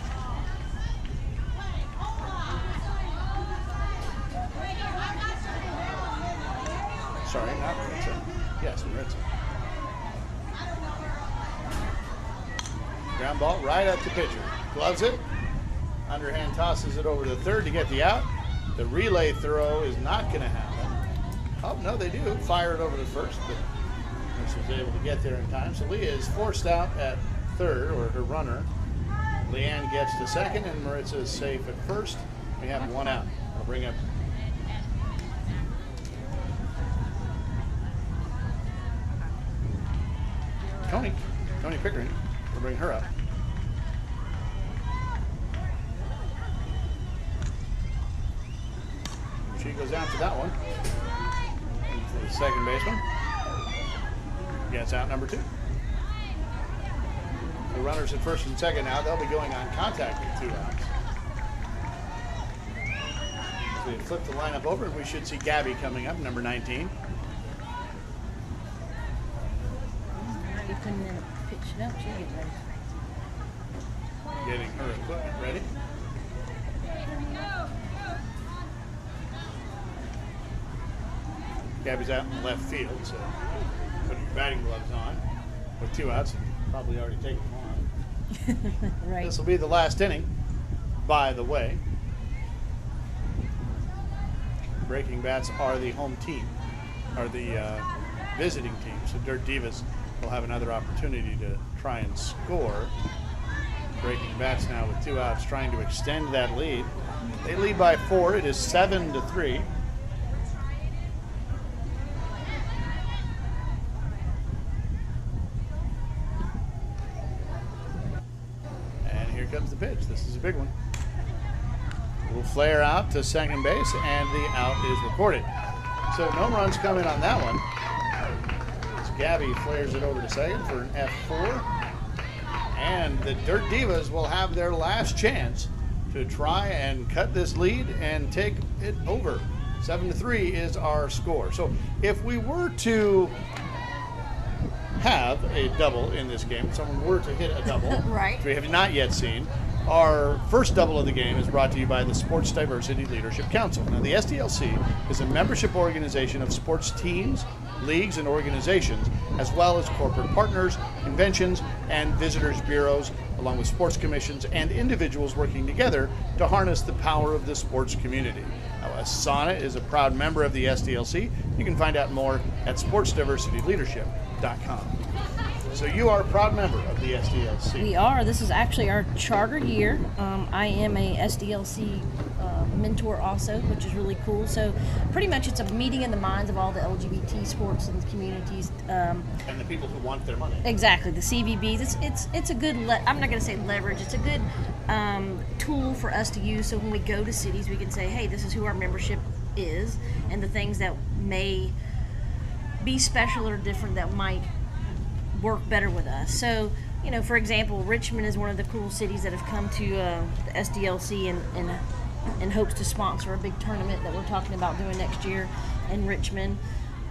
Sorry, not Maritza. Yes, Maritza. Ground ball right at the pitcher. Gloves it. Underhand tosses it over to third to get the out. The relay throw is not going to happen. Oh, no, they do. Fire it over to first, but this was able to get there in time. So Leah is forced out at third, or her runner. Leanne gets to second, and Maritza is safe at first. We have 1 out. I'll bring up Tony Pickering. We'll bring her up. She goes out to that one. For the second baseman. Gets out number 2. The runners at first and second now. They'll be going on contact with 2 outs. So we flip the lineup over, and we should see Gabby coming up, number 19. Already putting in a pitch. No, she get ready. getting her equipment ready. Gabby's out in left field, so putting your batting gloves on. With 2 outs, probably already taken them on. Right. This will be the last inning, by the way. Breaking bats are the home team, are the visiting team. So Dirt Divas will have another opportunity to try and score. Breaking bats now with 2 outs, trying to extend that lead. They lead by 4. It is 7-3. And here comes the pitch. This is a big one. Will flare out to second base, and the out is recorded. So no runs coming on that one. As Gabby flares it over to second for an F4. And the Dirt Divas will have their last chance to try and cut this lead and take it over. 7-3 is our score. So if we were to have a double in this game, if someone were to hit a double, Right. which we have not yet seen, our first double of the game is brought to you by the Sports Diversity Leadership Council. Now, the SDLC is a membership organization of sports teams, leagues, and organizations, as well as corporate partners, conventions, and visitors bureaus, along with sports commissions and individuals working together to harness the power of the sports community. Now, ASANA is a proud member of the SDLC. You can find out more at sportsdiversityleadership.com. So you are a proud member of the SDLC. We are. This is actually our charter year. I am a SDLC mentor also, which is really cool. So pretty much it's a meeting in the minds of all the LGBT sports and communities. And the people who want their money. Exactly, the CVBs. It's a good, I'm not going to say leverage, it's a good tool for us to use so when we go to cities we can say, hey, this is who our membership is and the things that may be special or different that might work better with us. So, you know, for example, Richmond is one of the cool cities that have come to the SDLC and hopes to sponsor a big tournament that we're talking about doing next year in Richmond.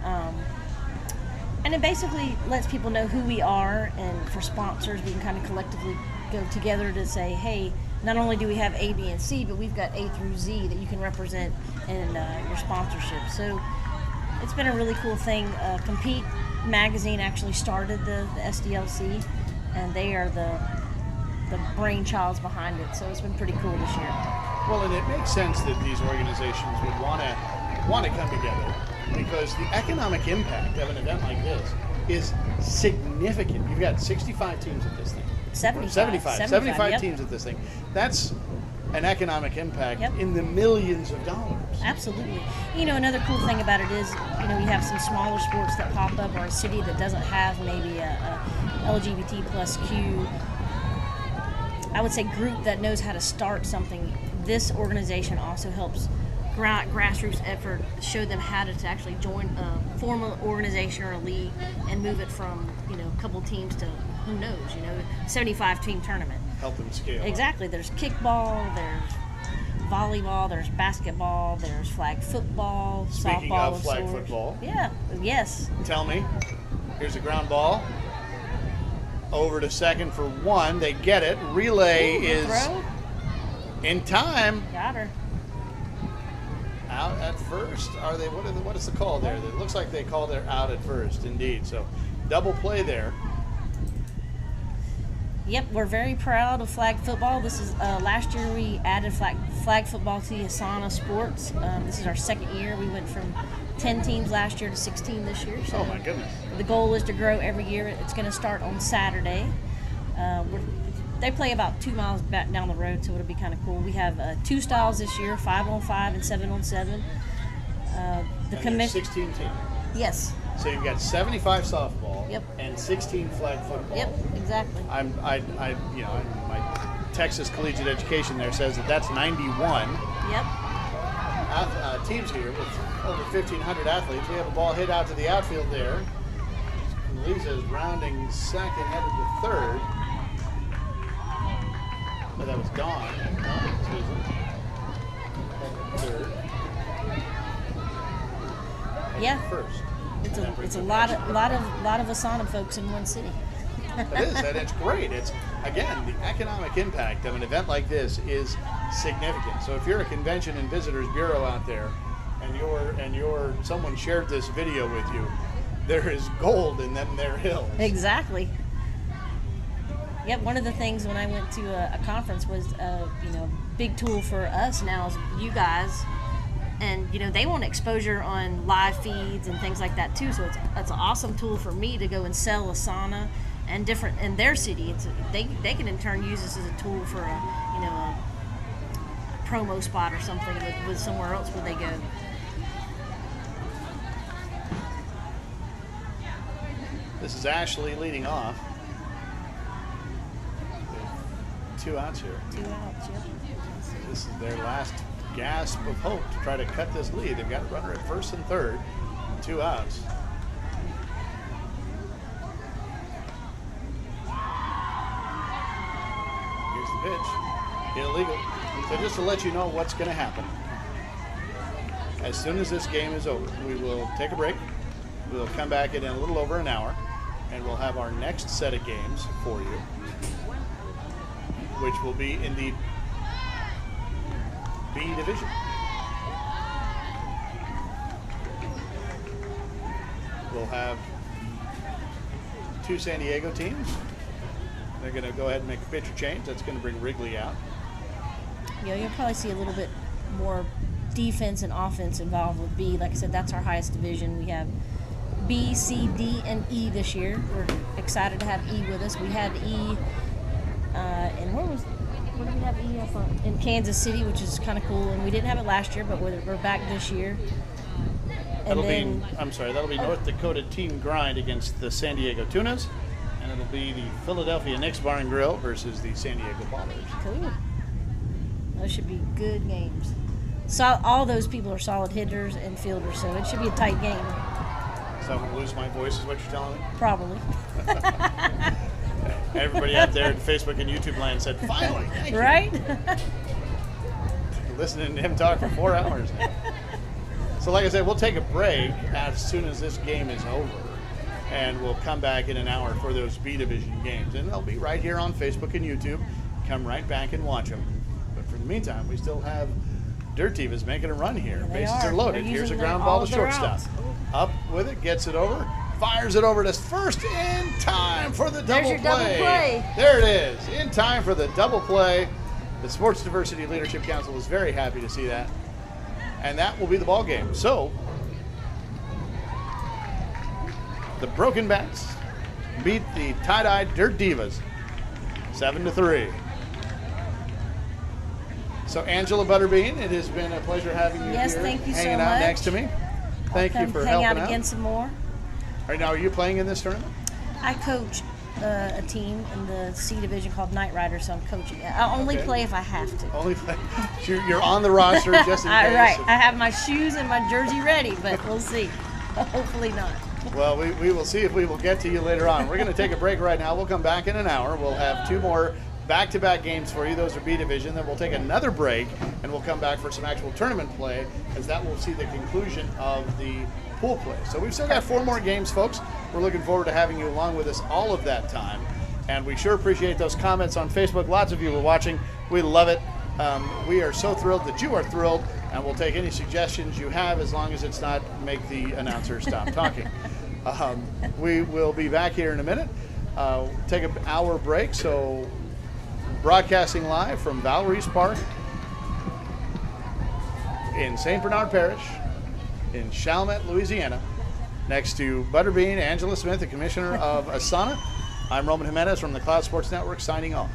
And it basically lets people know who we are, and for sponsors, we can kind of collectively go together to say, hey, not only do we have A, B, and C, but we've got A through Z that you can represent in your sponsorship. So it's been a really cool thing. Compete magazine actually started the SDLC, and they are the brainchilds behind it. So it's been pretty cool this year. Well, and it makes sense that these organizations would want to come together because the economic impact of an event like this is significant. You've got 65 teams at this thing. 75 yep. teams at this thing. That's an economic impact Yep. in the millions of dollars. Absolutely. You know, another cool thing about it is, you know, we have some smaller sports that pop up, or a city that doesn't have maybe a LGBT plus Q, I would say, group that knows how to start something. This organization also helps grassroots effort, show them how to actually form an organization or a league and move it from, you know, a couple teams to, who knows, you know, 75 team tournament. Help them scale. Exactly. There's kickball, there's volleyball, there's basketball, there's flag football, Speaking softball of flag sorts. football. Yeah, yes. Tell me, here's a ground ball. Over to second for one. They get it. Relay Ooh, is throw. in time. Got her. Out at first. What is the call there? It looks like they called it out at first, indeed. So double play there. Yep, we're very proud of flag football. This is last year we added flag football to the ASANA sports. This is our second year. We went from 10 teams last year to 16 this year. So Oh my goodness. the goal is to grow every year. It's going to start on Saturday. They play about 2 miles back down the road, so it'll be kind of cool. We have 2 styles this year, 5-on-5 and 7-on-7. And there's 16 teams. Yes. So you've got 75 softball. Yep. And 16 flag football. Yep. Exactly. My Texas collegiate education there says that's 91 Yep. teams here with over 1,500 athletes. We have a ball hit out to the outfield there. Lisa is rounding second, headed to third. But that was Dawn. Susan. Headed third. Yeah. First. It's a lot of ASANA folks in one city. It is, and it's great. again, the economic impact of an event like this is significant. So if you're a convention and visitors bureau out there, and someone shared this video with you, there is gold in them there hills. Exactly. Yep, one of the things when I went to a conference was, big tool for us now is you guys, and they want exposure on live feeds and things like that too. So it's an awesome tool for me to go and sell ASANA and different in their city. They can in turn use this as a tool for a promo spot or something with somewhere else where they go. This is Ashley leading off. 2 outs here. 2 outs, yep. This is their last gasp of hope to try to cut this lead. They've got a runner at first and third, 2 outs. Here's the pitch. Illegal. So just to let you know what's going to happen. As soon as this game is over, we will take a break. We'll come back in a little over an hour, and we'll have our next set of games for you, which will be in the B division. We'll have 2 San Diego teams. They're going to go ahead and make a pitcher change. That's going to bring Wrigley out. You'll probably see a little bit more defense and offense involved with B. Like I said, that's our highest division. We have B, C, D, and E this year. We're excited to have E with us. We had E, and where did we have E? In Kansas City, which is kind of cool. And we didn't have it last year, but we're back this year. That'll be North Dakota Team Grind against the San Diego Tunas, and it'll be the Philadelphia Knicks Bar and Grill versus the San Diego Ballers. Cool. Those should be good games. So all those people are solid hitters and fielders, so it should be a tight game. So I'm going to lose my voice is what you're telling me? Probably. Everybody out there in Facebook and YouTube land said, finally, thank you. Right? Listening to him talk for 4 hours now. So like I said, we'll take a break as soon as this game is over, and we'll come back in an hour for those B Division games. And they'll be right here on Facebook and YouTube. Come right back and watch them. But for the meantime, we still have Dirt Divas making a run here. Yeah, Bases are loaded. Here's a ground ball to shortstop. Up with it, gets it over, fires it over to first in time for the double play. There it is, in time for the double play. The Sports Diversity Leadership Council is very happy to see that. And that will be the ball game. So, the Broken Bats beat the tie-dyed Dirt Divas 7-3. So, Angela Butterbean, it has been a pleasure having you here, thank you hanging so out much. next to me. Thank you for hang helping out again some more. All right, now, are you playing in this tournament? I coach a team in the C division called Night Riders, so I'm coaching. I'll only play if I have to. Only play. You're on the roster just in case. Right. I have my shoes and my jersey ready, but we'll see. Hopefully not. Well, we will see if we will get to you later on. We're going to take a break right now. We'll come back in an hour. We'll have 2 more back-to-back games for you. Those are B division. Then we'll take another break, and we'll come back for some actual tournament play, as that will see the conclusion of the pool play. So we've still got 4 more games, folks. We're looking forward to having you along with us all of that time. And we sure appreciate those comments on Facebook. Lots of you are watching. We love it. We are so thrilled that you are thrilled, and we'll take any suggestions you have as long as it's not make the announcer stop talking. We will be back here in a minute. Take an hour break. So broadcasting live from Valerie's Park in St. Bernard Parish in Chalmette, Louisiana, next to Butterbean Angela Smith, the commissioner of ASANA. I'm Roman Jimenez from the Cloud Sports Network, signing off.